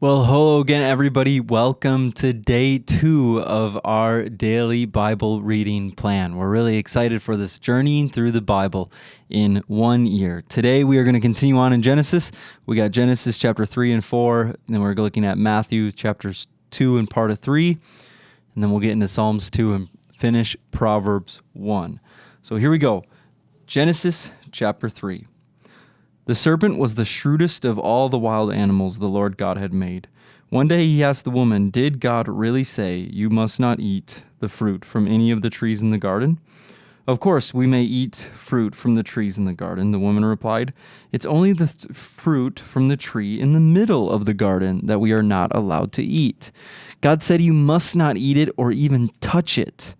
Well, hello again, everybody. Welcome to day 2 of our daily Bible reading plan. We're really excited for this journeying through the Bible in 1 year. Today, we are going to continue on in Genesis. We got Genesis chapter 3 and 4, and then we're looking at Matthew chapters 2 and part of 3, and then we'll get into Psalms 2 and finish Proverbs 1. So here we go. Genesis chapter 3. The serpent was the shrewdest of all the wild animals the Lord God had made. One day he asked the woman, "Did God really say, 'You must not eat the fruit from any of the trees in the garden?'" "Of course, we may eat fruit from the trees in the garden," the woman replied. "It's only the fruit from the tree in the middle of the garden that we are not allowed to eat. God said you must not eat it or even touch it.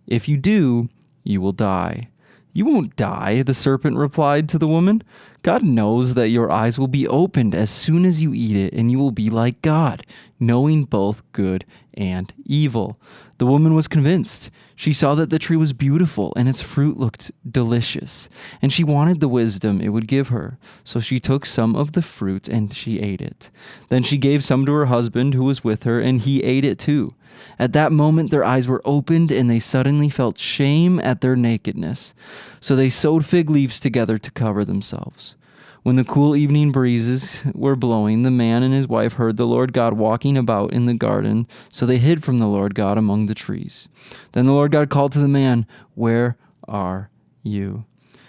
If you do, you will die." "You won't die," the serpent replied to the woman. "God knows that your eyes will be opened as soon as you eat it, and you will be like God, knowing both good and evil." The woman was convinced. She saw that the tree was beautiful and its fruit looked delicious, and she wanted the wisdom it would give her. So she took some of the fruit and she ate it. Then she gave some to her husband who was with her, and he ate it too. At that moment their eyes were opened, and they suddenly felt shame at their nakedness. So they sewed fig leaves together to cover themselves. When the cool evening breezes were blowing, the man and his wife heard the Lord God walking about in the garden, so they hid from the Lord God among the trees. Then the Lord God called to the man, "Where are you?"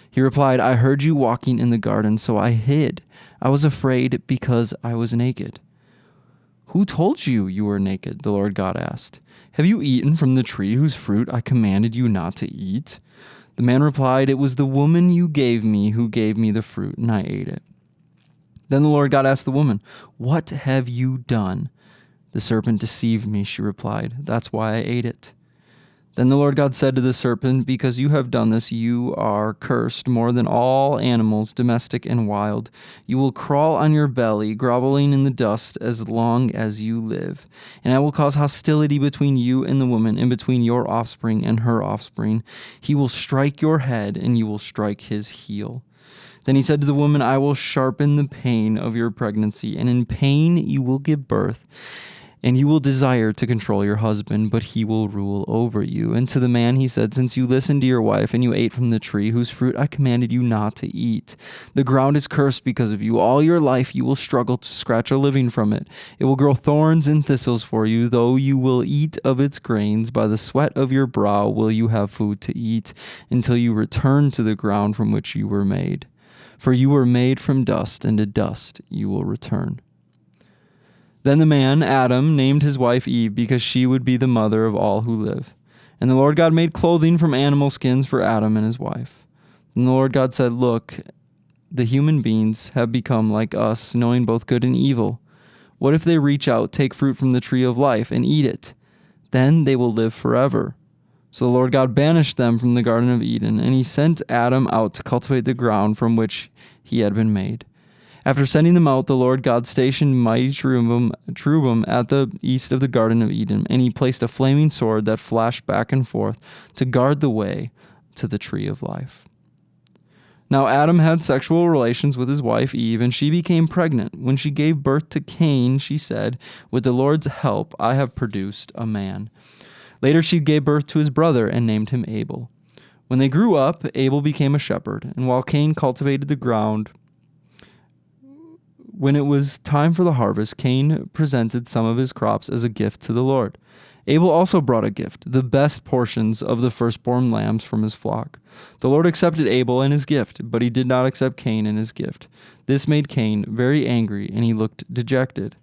He replied, "I heard you walking in the garden, so I hid. I was afraid because I was naked." "Who told you you were naked?" the Lord God asked. "Have you eaten from the tree whose fruit I commanded you not to eat?" The man replied, "It was the woman you gave me who gave me the fruit, and I ate it." Then the Lord God asked the woman, "What have you done?" "The serpent deceived me," she replied. "That's why I ate it." Then the Lord God said to the serpent, "Because you have done this, you are cursed more than all animals, domestic and wild. You will crawl on your belly, groveling in the dust as long as you live. And I will cause hostility between you and the woman, and between your offspring and her offspring. He will strike your head, and you will strike his heel." Then he said to the woman, "I will sharpen the pain of your pregnancy, and in pain you will give birth. And you will desire to control your husband, but he will rule over you." And to the man he said, "Since you listened to your wife, and you ate from the tree whose fruit I commanded you not to eat, the ground is cursed because of you. All your life you will struggle to scratch a living from it. It will grow thorns and thistles for you, though you will eat of its grains. By the sweat of your brow will you have food to eat, until you return to the ground from which you were made. For you were made from dust, and to dust you will return." Then the man, Adam, named his wife Eve, because she would be the mother of all who live. And the Lord God made clothing from animal skins for Adam and his wife. And the Lord God said, "Look, the human beings have become like us, knowing both good and evil. What if they reach out, take fruit from the tree of life, and eat it? Then they will live forever." So the Lord God banished them from the Garden of Eden, and he sent Adam out to cultivate the ground from which he had been made. After sending them out, the Lord God stationed mighty cherubim at the east of the Garden of Eden, and he placed a flaming sword that flashed back and forth to guard the way to the tree of life. Now Adam had sexual relations with his wife Eve, and she became pregnant. When she gave birth to Cain, she said, "With the Lord's help, I have produced a man." Later she gave birth to his brother and named him Abel. When they grew up, Abel became a shepherd, and while Cain cultivated the ground, when it was time for the harvest, Cain presented some of his crops as a gift to the Lord. Abel also brought a gift, the best portions of the firstborn lambs from his flock. The Lord accepted Abel and his gift, but he did not accept Cain and his gift. This made Cain very angry, and he looked dejected.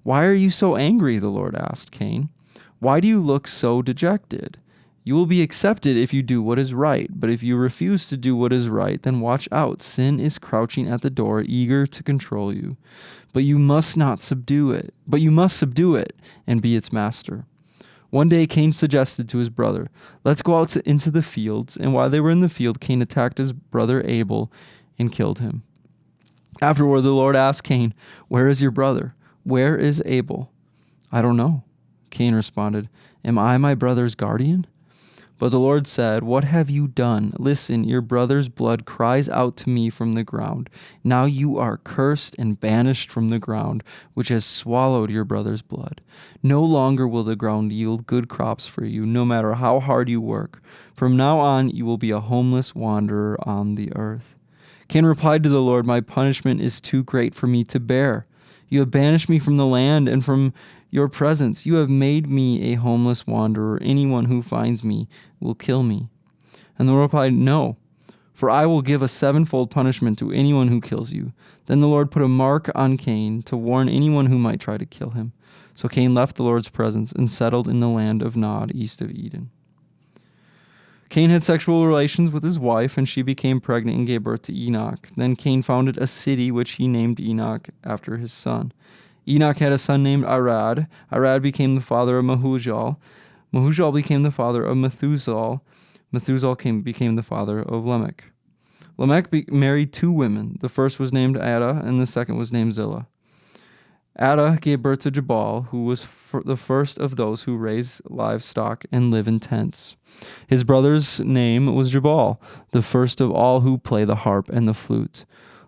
"Why are you so angry?" the Lord asked Cain. "Why do you look so dejected? You will be accepted if you do what is right, but if you refuse to do what is right, then watch out. Sin is crouching at the door, eager to control you. But you must subdue it and be its master." One day Cain suggested to his brother, "Let's go out into the fields." And while they were in the field, Cain attacked his brother Abel and killed him. Afterward, the Lord asked Cain, "Where is your brother? Where is Abel?" "I don't know," Cain responded. "Am I my brother's guardian?" But the Lord said, "What have you done? Listen, your brother's blood cries out to me from the ground. Now you are cursed and banished from the ground, which has swallowed your brother's blood. No longer will the ground yield good crops for you, no matter how hard you work. From now on, you will be a homeless wanderer on the earth." Cain replied to the Lord, "My punishment is too great for me to bear. You have banished me from the land and from your presence. You have made me a homeless wanderer. Anyone who finds me will kill me." And the Lord replied, "No, for I will give a sevenfold punishment to anyone who kills you." Then the Lord put a mark on Cain to warn anyone who might try to kill him. So Cain left the Lord's presence and settled in the land of Nod, east of Eden. Cain had sexual relations with his wife, and she became pregnant and gave birth to Enoch. Then Cain founded a city which he named Enoch after his son. Enoch had a son named Arad. Arad became the father of Mahujal. Mahujal became the father of Methuselah. Methuselah became the father of Lamech. Lamech married two women. The first was named Ada, and the second was named Zillah. Ada gave birth to Jabal, who was the first of those who raise livestock and live in tents. His brother's name was Jabal, the first of all who play the harp and the flute.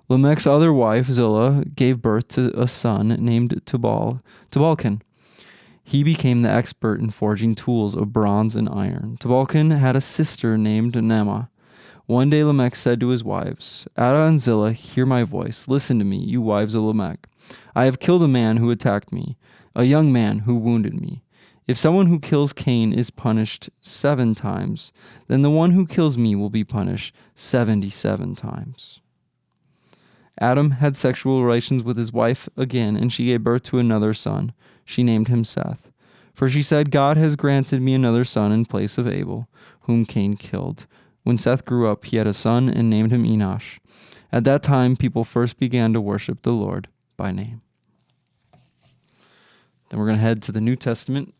Lamech's other wife, Zillah, gave birth to a son named Tubalcan. He became the expert in forging tools of bronze and iron. Tubalcan had a sister named Naamah. One day Lamech said to his wives, "Ada and Zillah, hear my voice. Listen to me, you wives of Lamech. I have killed a man who attacked me, a young man who wounded me. If someone who kills Cain is punished 7 times, then the one who kills me will be punished 77 times." Adam had sexual relations with his wife again, and she gave birth to another son. She named him Seth. For she said, "God has granted me another son in place of Abel, whom Cain killed." When Seth grew up, he had a son and named him Enosh. At that time, people first began to worship the Lord by name. Then we're going to head to the New Testament,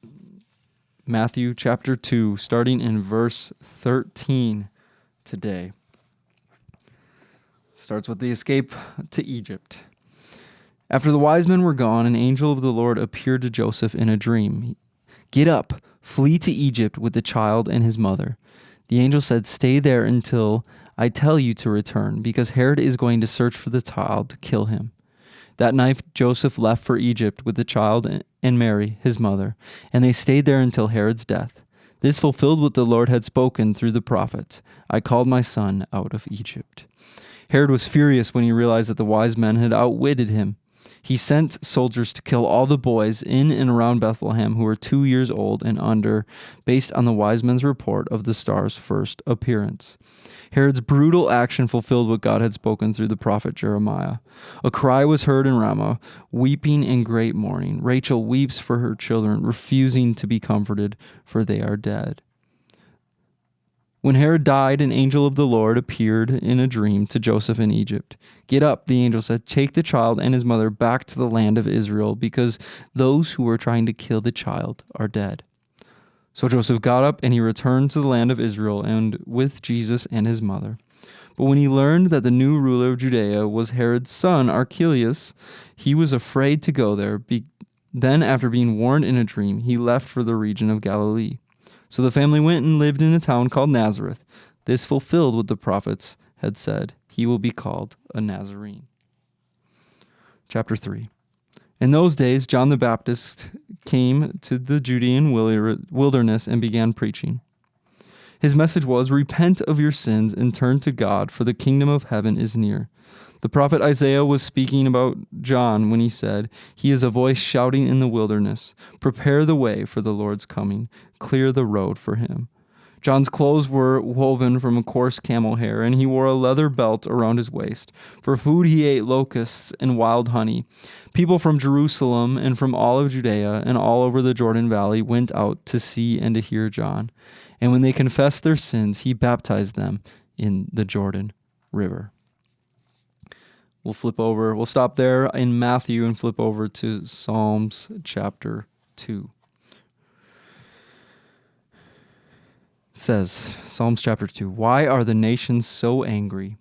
Matthew chapter 2, starting in verse 13 today. It starts with the escape to Egypt. After the wise men were gone, an angel of the Lord appeared to Joseph in a dream. "Get up, flee to Egypt with the child and his mother." The angel said, "Stay there until I tell you to return, because Herod is going to search for the child to kill him." That night Joseph left for Egypt with the child and Mary, his mother, and they stayed there until Herod's death. This fulfilled what the Lord had spoken through the prophets: "I called my son out of Egypt." Herod was furious when he realized that the wise men had outwitted him. He sent soldiers to kill all the boys in and around Bethlehem who were 2 years old and under, based on the wise men's report of the star's first appearance. Herod's brutal action fulfilled what God had spoken through the prophet Jeremiah. A cry was heard in Ramah, weeping in great mourning. Rachel weeps for her children, refusing to be comforted, for they are dead. When Herod died, an angel of the Lord appeared in a dream to Joseph in Egypt. "Get up," the angel said, "take the child and his mother back to the land of Israel, because those who were trying to kill the child are dead." So Joseph got up and he returned to the land of Israel, and with Jesus and his mother. But when he learned that the new ruler of Judea was Herod's son, Archelaus, he was afraid to go there. Then, after being warned in a dream, he left for the region of Galilee. So the family went and lived in a town called Nazareth. This fulfilled what the prophets had said: "He will be called a Nazarene." Chapter 3. In those days, John the Baptist came to the Judean wilderness and began preaching. His message was, "Repent of your sins and turn to God, for the kingdom of heaven is near." The prophet Isaiah was speaking about John when he said, "He is a voice shouting in the wilderness, prepare the way for the Lord's coming, clear the road for him." John's clothes were woven from a coarse camel hair, and he wore a leather belt around his waist. For food he ate locusts and wild honey. People from Jerusalem and from all of Judea and all over the Jordan Valley went out to see and to hear John. And when they confessed their sins, he baptized them in the Jordan River. We'll stop there in Matthew and flip over to Psalms chapter 2. It says, Psalms chapter 2, "Why are the nations so angry?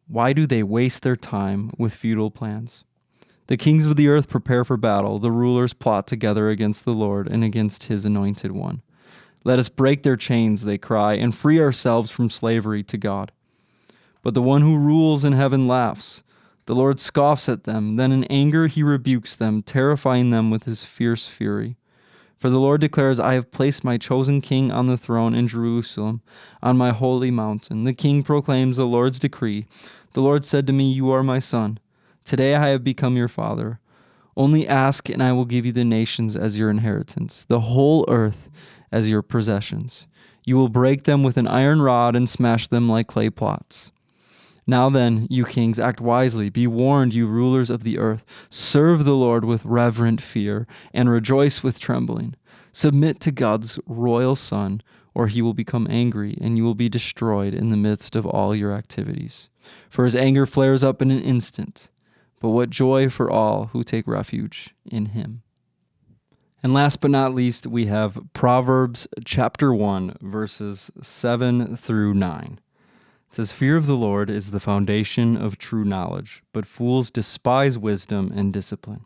Why do they waste their time with futile plans? The kings of the earth prepare for battle. The rulers plot together against the Lord and against his anointed one. Let us break their chains, they cry, and free ourselves from slavery to God. But the one who rules in heaven laughs. The Lord scoffs at them. Then in anger he rebukes them, terrifying them with his fierce fury. For the Lord declares, I have placed my chosen king on the throne in Jerusalem, on my holy mountain. The king proclaims the Lord's decree. The Lord said to me, You are my son. Today I have become your father. Only ask, and I will give you the nations as your inheritance, the whole earth as your possessions. You will break them with an iron rod and smash them like clay pots. Now then, you kings, act wisely. Be warned, you rulers of the earth. Serve the Lord with reverent fear and rejoice with trembling. Submit to God's royal Son, or he will become angry and you will be destroyed in the midst of all your activities. For his anger flares up in an instant. But what joy for all who take refuge in him. And last but not least, we have Proverbs chapter 1, verses 7 through 9. It says, Fear of the Lord is the foundation of true knowledge, but fools despise wisdom and discipline.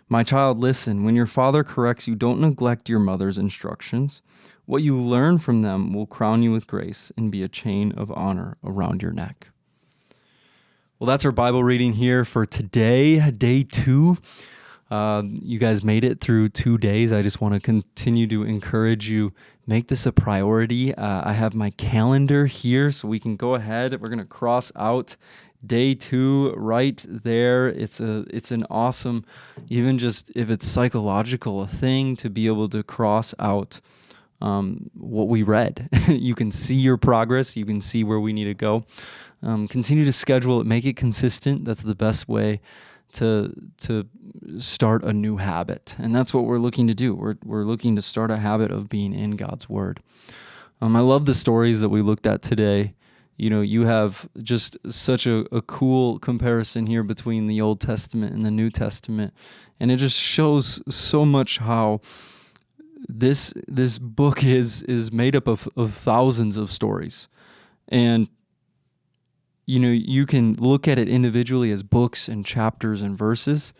My child, listen, when your father corrects you, don't neglect your mother's instructions. What you learn from them will crown you with grace and be a chain of honor around your neck. Well, that's our Bible reading here for today, day 2. You guys made it through 2 days. I just want to continue to encourage you, make this a priority. I have my calendar here, so we can go ahead. We're going to cross out day 2 right there. It's an awesome, even just if it's psychological, a thing to be able to cross out what we read. You can see your progress. You can see where we need to go. Continue to schedule it. Make it consistent. That's the best way to start a new habit. And that's what we're looking to do. We're looking to start a habit of being in God's Word. I love the stories that we looked at today. You know, you have just such a cool comparison here between the Old Testament and the New Testament. And it just shows so much how this book is made up of thousands of stories. And you know, you can look at it individually as books and chapters and verses,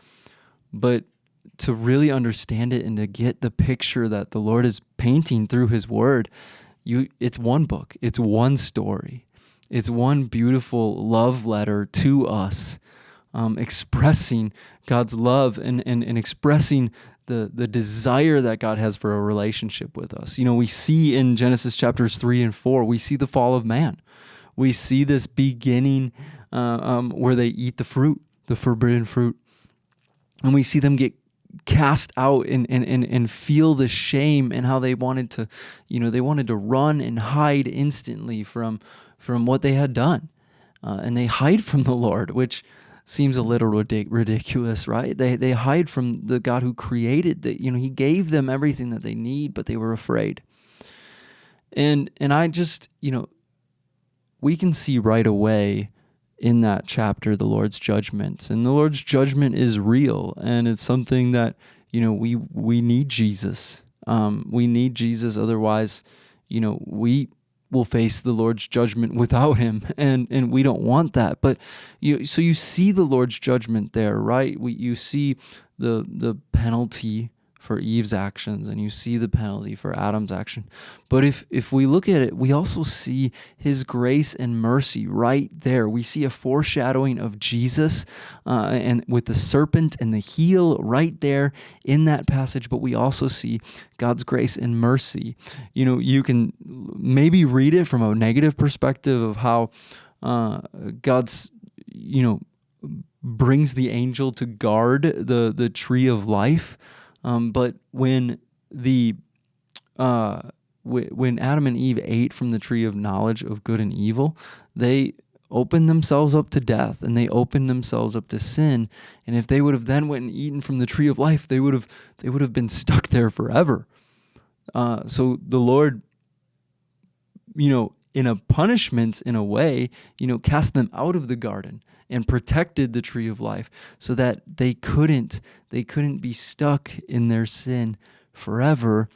but to really understand it and to get the picture that the Lord is painting through his word, it's one book, it's one story, it's one beautiful love letter to us, expressing God's love and expressing the desire that God has for a relationship with us. You know, we see in Genesis chapters 3 and 4, we see the fall of man. We see this beginning where they eat the fruit, the forbidden fruit. And we see them get cast out and feel the shame and how they wanted to, they wanted to run and hide instantly from what they had done. And they hide from the Lord, which seems a little ridiculous, right? They hide from the God who created that. He gave them everything that they need, but they were afraid. And I just, we can see right away in that chapter the Lord's judgment. And the Lord's judgment is real, and it's something that, we need Jesus. We need Jesus, otherwise, we will face the Lord's judgment without him, and we don't want that. But you see the Lord's judgment there, right? You see the penalty for Eve's actions, and you see the penalty for Adam's action. But if we look at it, we also see his grace and mercy right there. We see a foreshadowing of Jesus and with the serpent and the heel right there in that passage, but we also see God's grace and mercy. You can maybe read it from a negative perspective of how God's, brings the angel to guard the tree of life. But when when Adam and Eve ate from the tree of knowledge of good and evil, they opened themselves up to death, and they opened themselves up to sin. And if they would have then went and eaten from the tree of life, they would have been stuck there forever. So the Lord, in a punishment, in a way, cast them out of the garden and protected the tree of life so that they couldn't be stuck in their sin forever.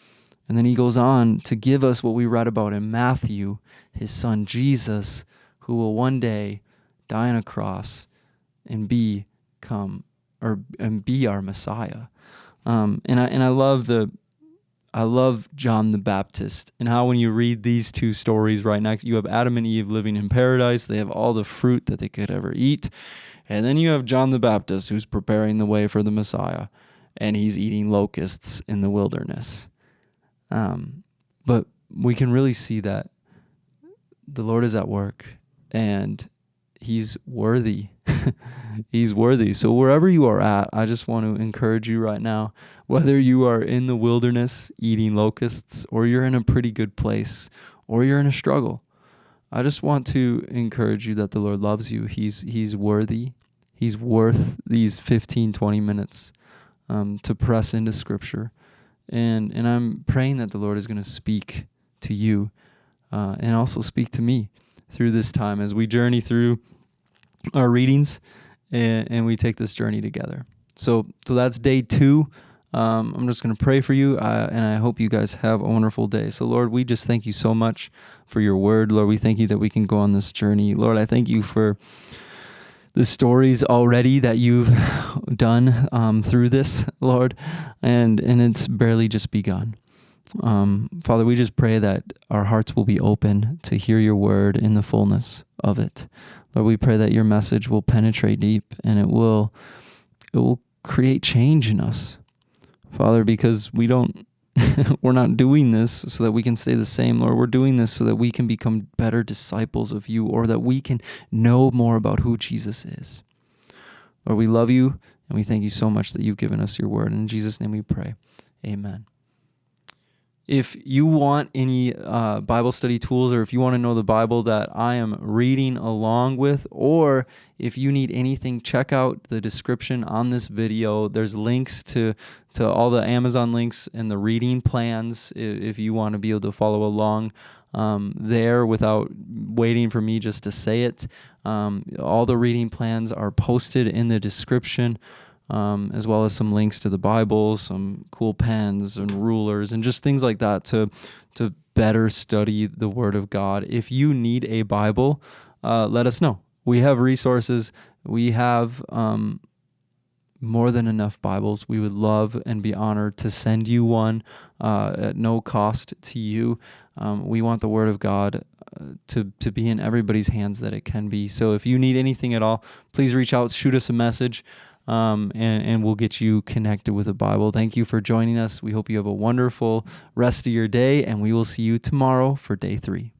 And then he goes on to give us what we read about in Matthew, his son Jesus, who will one day die on a cross and be our Messiah. And I love I love John the Baptist and how when you read these two stories right next, you have Adam and Eve living in paradise. They have all the fruit that they could ever eat. And then you have John the Baptist who's preparing the way for the Messiah, and he's eating locusts in the wilderness. But we can really see that the Lord is at work and he's worthy. He's worthy. So wherever you are at, I just want to encourage you right now, whether you are in the wilderness eating locusts, or you're in a pretty good place, or you're in a struggle, I just want to encourage you that the Lord loves you. He's worthy. He's worth these 15, 20 minutes to press into Scripture. And I'm praying that the Lord is going to speak to you and also speak to me through this time as we journey through our readings and we take this journey together. So that's day 2. I'm just going to pray for you, and I hope you guys have a wonderful day. So, Lord, we just thank you so much for your word. Lord, we thank you that we can go on this journey. Lord, I thank you for the stories already that you've done through this, Lord, and it's barely just begun. Father, we just pray that our hearts will be open to hear your word in the fullness of it. Lord, we pray that your message will penetrate deep and it will create change in us. Father, because we're not doing this so that we can stay the same, Lord. We're doing this so that we can become better disciples of you, or that we can know more about who Jesus is. Lord, we love you and we thank you so much that you've given us your word. In Jesus' name we pray. Amen. If you want any Bible study tools, or if you want to know the Bible that I am reading along with, or if you need anything, check out the description on this video. There's links to all the Amazon links and the reading plans if you want to be able to follow along there without waiting for me just to say it. All the reading plans are posted in the description. As well as some links to the Bible, some cool pens and rulers, and just things like that to better study the Word of God. If you need a Bible, let us know. We have resources. We have more than enough Bibles. We would love and be honored to send you one at no cost to you. We want the Word of God to be in everybody's hands that it can be. So if you need anything at all, please reach out, shoot us a message. And we'll get you connected with a Bible. Thank you for joining us. We hope you have a wonderful rest of your day, and we will see you tomorrow for day 3.